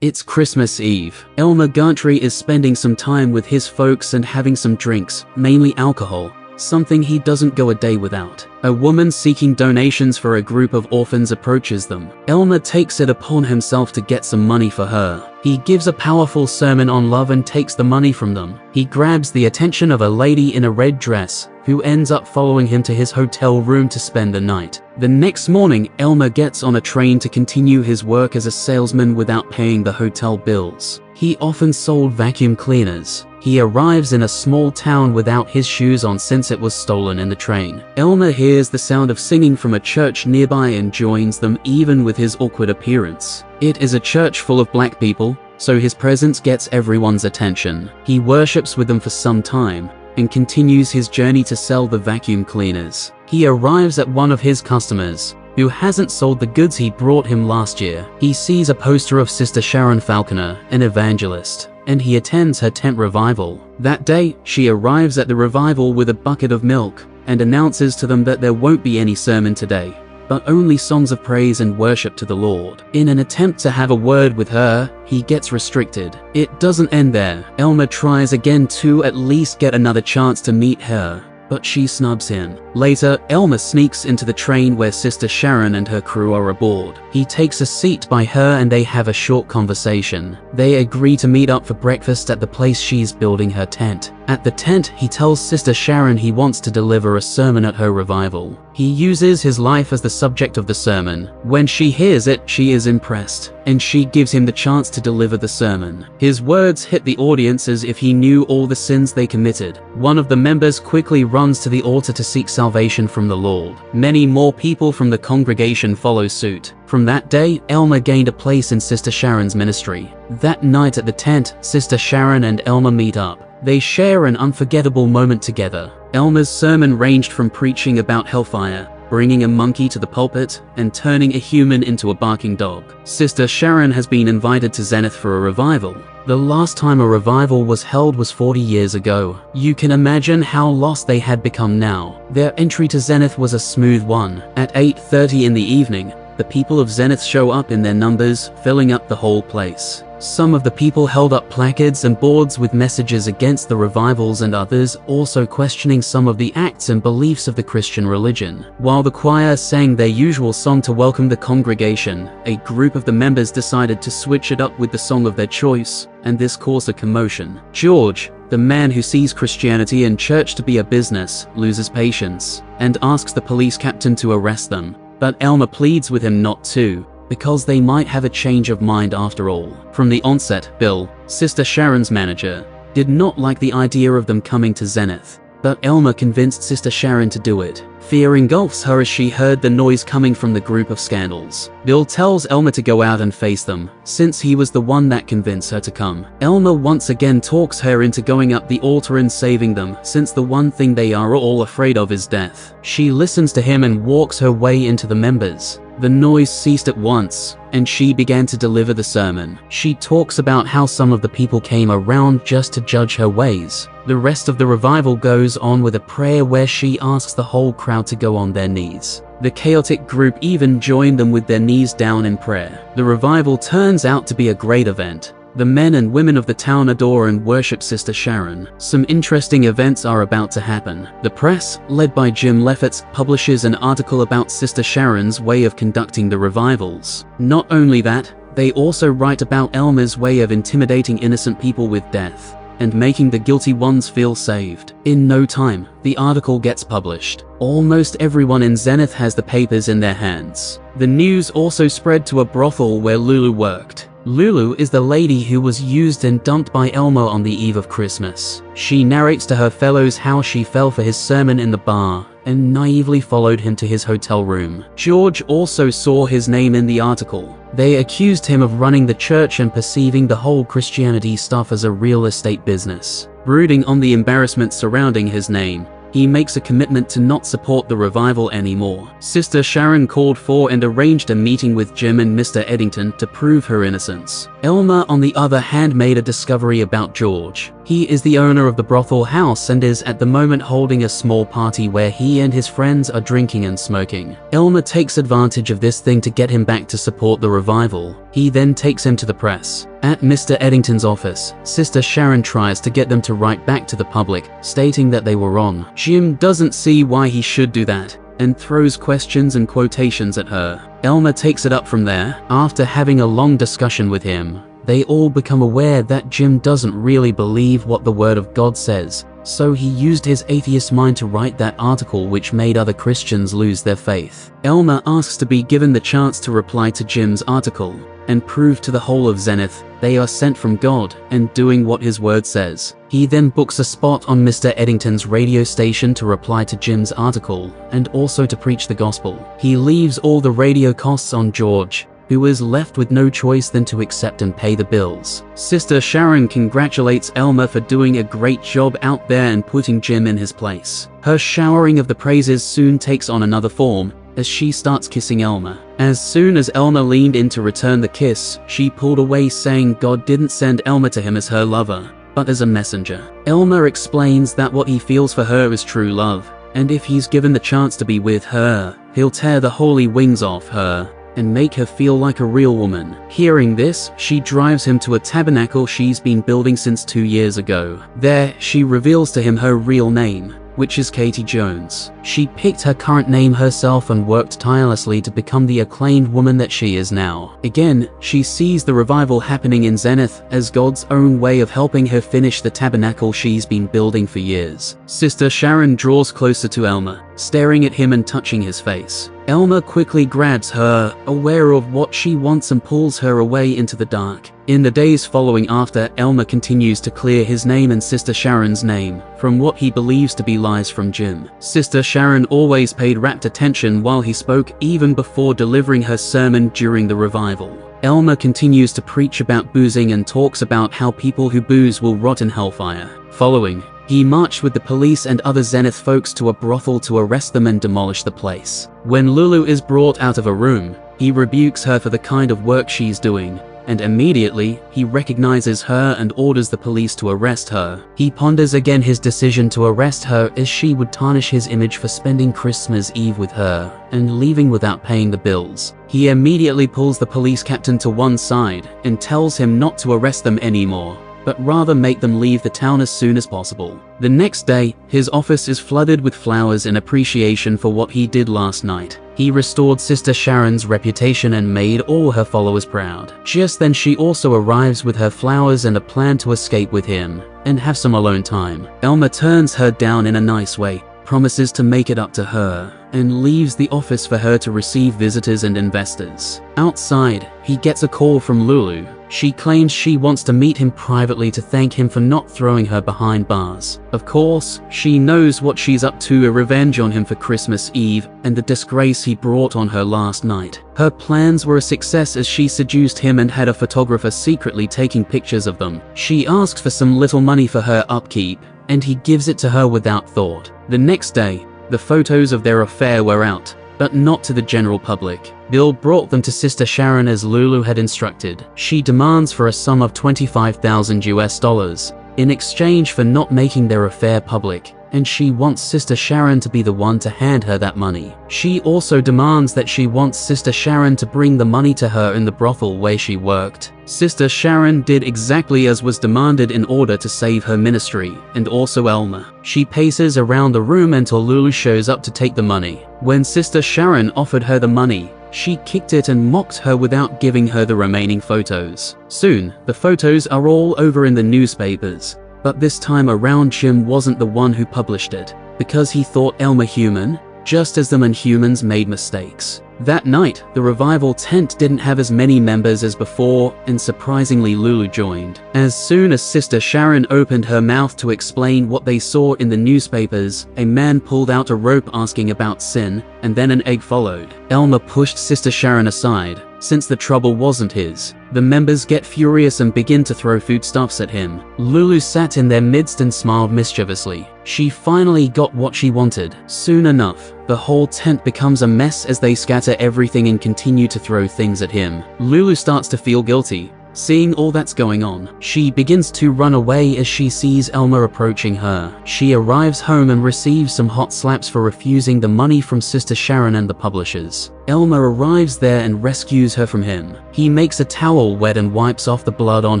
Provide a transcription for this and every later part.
It's Christmas Eve. Elmer Gantry is spending some time with his folks and having some drinks, mainly alcohol, something he doesn't go a day without. A woman seeking donations for a group of orphans approaches them. Elmer takes it upon himself to get some money for her. He gives a powerful sermon on love and takes the money from them. He grabs the attention of a lady in a red dress, who ends up following him to his hotel room to spend the night. The next morning, Elmer gets on a train to continue his work as a salesman without paying the hotel bills. He often sold vacuum cleaners. He arrives in a small town without his shoes on since it was stolen in the train. Elmer hears the sound of singing from a church nearby and joins them even with his awkward appearance. It is a church full of black people, so his presence gets everyone's attention. He worships with them for some time and continues his journey to sell the vacuum cleaners. He arrives at one of his customers, who hasn't sold the goods he brought him last year. He sees a poster of Sister Sharon Falconer, an evangelist, and he attends her tent revival. That day, she arrives at the revival with a bucket of milk and announces to them that there won't be any sermon today, but only songs of praise and worship to the Lord. In an attempt to have a word with her, he gets restricted. It doesn't end there. Elmer tries again to at least get another chance to meet her, but she snubs him. Later, Elmer sneaks into the train where Sister Sharon and her crew are aboard. He takes a seat by her and they have a short conversation. They agree to meet up for breakfast at the place she's building her tent. At the tent, he tells Sister Sharon he wants to deliver a sermon at her revival. He uses his life as the subject of the sermon. When she hears it, she is impressed, and she gives him the chance to deliver the sermon. His words hit the audience as if he knew all the sins they committed. One of the members quickly runs to the altar to seek salvation from the Lord. Many more people from the congregation follow suit. From that day, Elmer gained a place in Sister Sharon's ministry. That night at the tent, Sister Sharon and Elmer meet up. They share an unforgettable moment together. Elmer's sermon ranged from preaching about hellfire, bringing a monkey to the pulpit, and turning a human into a barking dog. Sister Sharon has been invited to Zenith for a revival. The last time a revival was held was 40 years ago. You can imagine how lost they had become now. Their entry to Zenith was a smooth one. At 8:30 in the evening, the people of Zenith show up in their numbers, filling up the whole place. Some of the people held up placards and boards with messages against the revivals, and others also questioning some of the acts and beliefs of the Christian religion. While the choir sang their usual song to welcome the congregation, a group of the members decided to switch it up with the song of their choice, and this caused a commotion. George, the man who sees Christianity and church to be a business, loses patience and asks the police captain to arrest them, but Elmer pleads with him not to, because they might have a change of mind after all. From the onset, Bill, Sister Sharon's manager, did not like the idea of them coming to Zenith, but Elmer convinced Sister Sharon to do it. Fear engulfs her as she heard the noise coming from the group of scandals. Bill tells Elmer to go out and face them, since he was the one that convinced her to come. Elmer once again talks her into going up the altar and saving them, since the one thing they are all afraid of is death. She listens to him and walks her way into the members. The noise ceased at once, and she began to deliver the sermon. She talks about how some of the people came around just to judge her ways. The rest of the revival goes on with a prayer where she asks the whole crowd to go on their knees. The chaotic group even joined them with their knees down in prayer. The revival turns out to be a great event. The men and women of the town adore and worship Sister Sharon. Some interesting events are about to happen. The press, led by Jim Lefferts, publishes an article about Sister Sharon's way of conducting the revivals. Not only that, they also write about Elmer's way of intimidating innocent people with death and making the guilty ones feel saved. In no time, the article gets published. Almost everyone in Zenith has the papers in their hands. The news also spread to a brothel where Lulu worked. Lulu is the lady who was used and dumped by Elmer on the eve of Christmas. She narrates to her fellows how she fell for his sermon in the bar and naively followed him to his hotel room. George also saw his name in the article. They accused him of running the church and perceiving the whole Christianity stuff as a real estate business. Brooding on the embarrassment surrounding his name, he makes a commitment to not support the revival anymore. Sister Sharon called for and arranged a meeting with Jim and Mr. Eddington to prove her innocence. Elmer, on the other hand, made a discovery about George. He is the owner of the brothel house and is at the moment holding a small party where he and his friends are drinking and smoking. Elmer takes advantage of this thing to get him back to support the revival. He then takes him to the press. At Mr. Eddington's office, Sister Sharon tries to get them to write back to the public, stating that they were wrong. Jim doesn't see why he should do that, and throws questions and quotations at her. Elmer takes it up from there. After having a long discussion with him, they all become aware that Jim doesn't really believe what the Word of God says, so he used his atheist mind to write that article which made other Christians lose their faith. Elmer asks to be given the chance to reply to Jim's article and prove to the whole of Zenith they are sent from God and doing what his word says. He then books a spot on Mr. Eddington's radio station to reply to Jim's article and also to preach the gospel. He leaves all the radio costs on George, who is left with no choice than to accept and pay the bills. Sister Sharon congratulates Elmer for doing a great job out there and putting Jim in his place. Her showering of the praises soon takes on another form, as she starts kissing Elmer. As soon as Elmer leaned in to return the kiss, she pulled away, saying God didn't send Elmer to him as her lover, but as a messenger. Elmer explains that what he feels for her is true love, and if he's given the chance to be with her, he'll tear the holy wings off her and make her feel like a real woman. Hearing this, she drives him to a tabernacle she's been building since 2 years ago. There, she reveals to him her real name, which is Katie Jones. She picked her current name herself and worked tirelessly to become the acclaimed woman that she is now. Again, she sees the revival happening in Zenith as God's own way of helping her finish the tabernacle she's been building for years. Sister Sharon draws closer to Elmer, staring at him and touching his face. Elmer quickly grabs her, aware of what she wants, and pulls her away into the dark. In the days following after, Elmer continues to clear his name and Sister Sharon's name from what he believes to be lies from Jim. Sister Sharon always paid rapt attention while he spoke, even before delivering her sermon during the revival. Elmer continues to preach about boozing and talks about how people who booze will rot in hellfire. Following, he marched with the police and other Zenith folks to a brothel to arrest them and demolish the place. When Lulu is brought out of a room, he rebukes her for the kind of work she's doing, and immediately, he recognizes her and orders the police to arrest her. He ponders again his decision to arrest her, as she would tarnish his image for spending Christmas Eve with her and leaving without paying the bills. He immediately pulls the police captain to one side and tells him not to arrest them anymore, but rather make them leave the town as soon as possible. The next day, his office is flooded with flowers in appreciation for what he did last night. He restored Sister Sharon's reputation and made all her followers proud. Just then, she also arrives with her flowers and a plan to escape with him and have some alone time. Elmer turns her down in a nice way, promises to make it up to her, and leaves the office for her to receive visitors and investors. Outside, he gets a call from Lulu. She claims she wants to meet him privately to thank him for not throwing her behind bars. Of course, she knows what she's up to, a revenge on him for Christmas Eve and the disgrace he brought on her last night. Her plans were a success as she seduced him and had a photographer secretly taking pictures of them. She asks for some little money for her upkeep, and he gives it to her without thought. The next day, the photos of their affair were out, but not to the general public. Bill brought them to Sister Sharon as Lulu had instructed. She demands for a sum of $25,000 in exchange for not making their affair public, and she wants Sister Sharon to be the one to hand her that money. She also demands that she wants Sister Sharon to bring the money to her in the brothel where she worked. Sister Sharon did exactly as was demanded in order to save her ministry, and also Elmer. She paces around the room until Lulu shows up to take the money. When Sister Sharon offered her the money, she kicked it and mocked her without giving her the remaining photos. Soon, the photos are all over in the newspapers, but this time around Jim wasn't the one who published it, because he thought Elmer human, just as them and humans made mistakes. That night, the revival tent didn't have as many members as before, and surprisingly Lulu joined. As soon as Sister Sharon opened her mouth to explain what they saw in the newspapers, a man pulled out a rope asking about sin, and then an egg followed. Elmer pushed Sister Sharon aside, since the trouble wasn't his. The members get furious and begin to throw foodstuffs at him. Lulu sat in their midst and smiled mischievously. She finally got what she wanted. Soon enough, the whole tent becomes a mess as they scatter everything and continue to throw things at him. Lulu starts to feel guilty. Seeing all that's going on, she begins to run away as she sees Elmer approaching her. She arrives home and receives some hot slaps for refusing the money from Sister Sharon and the publishers. Elmer arrives there and rescues her from him. He makes a towel wet and wipes off the blood on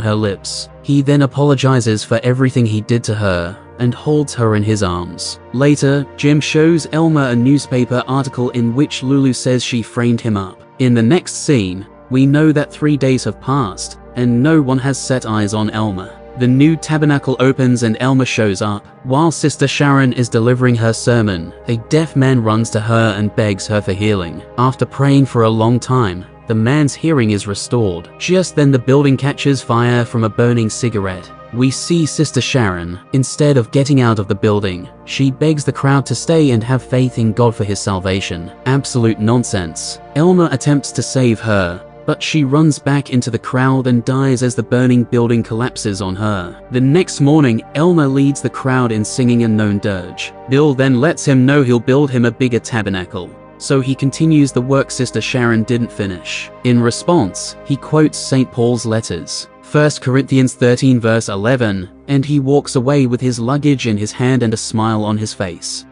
her lips. He then apologizes for everything he did to her and holds her in his arms. Later, Jim shows Elmer a newspaper article in which Lulu says she framed him up. In the next scene, we know that 3 days have passed, and no one has set eyes on Elmer. The new tabernacle opens and Elmer shows up. While Sister Sharon is delivering her sermon, a deaf man runs to her and begs her for healing. After praying for a long time, the man's hearing is restored. Just then the building catches fire from a burning cigarette. We see Sister Sharon. Instead of getting out of the building, she begs the crowd to stay and have faith in God for his salvation. Absolute nonsense. Elmer attempts to save her, but she runs back into the crowd and dies as the burning building collapses on her. The next morning, Elmer leads the crowd in singing a known dirge. Bill then lets him know he'll build him a bigger tabernacle, so he continues the work Sister Sharon didn't finish. In response, he quotes St. Paul's letters, 1 Corinthians 13 verse 11, and he walks away with his luggage in his hand and a smile on his face.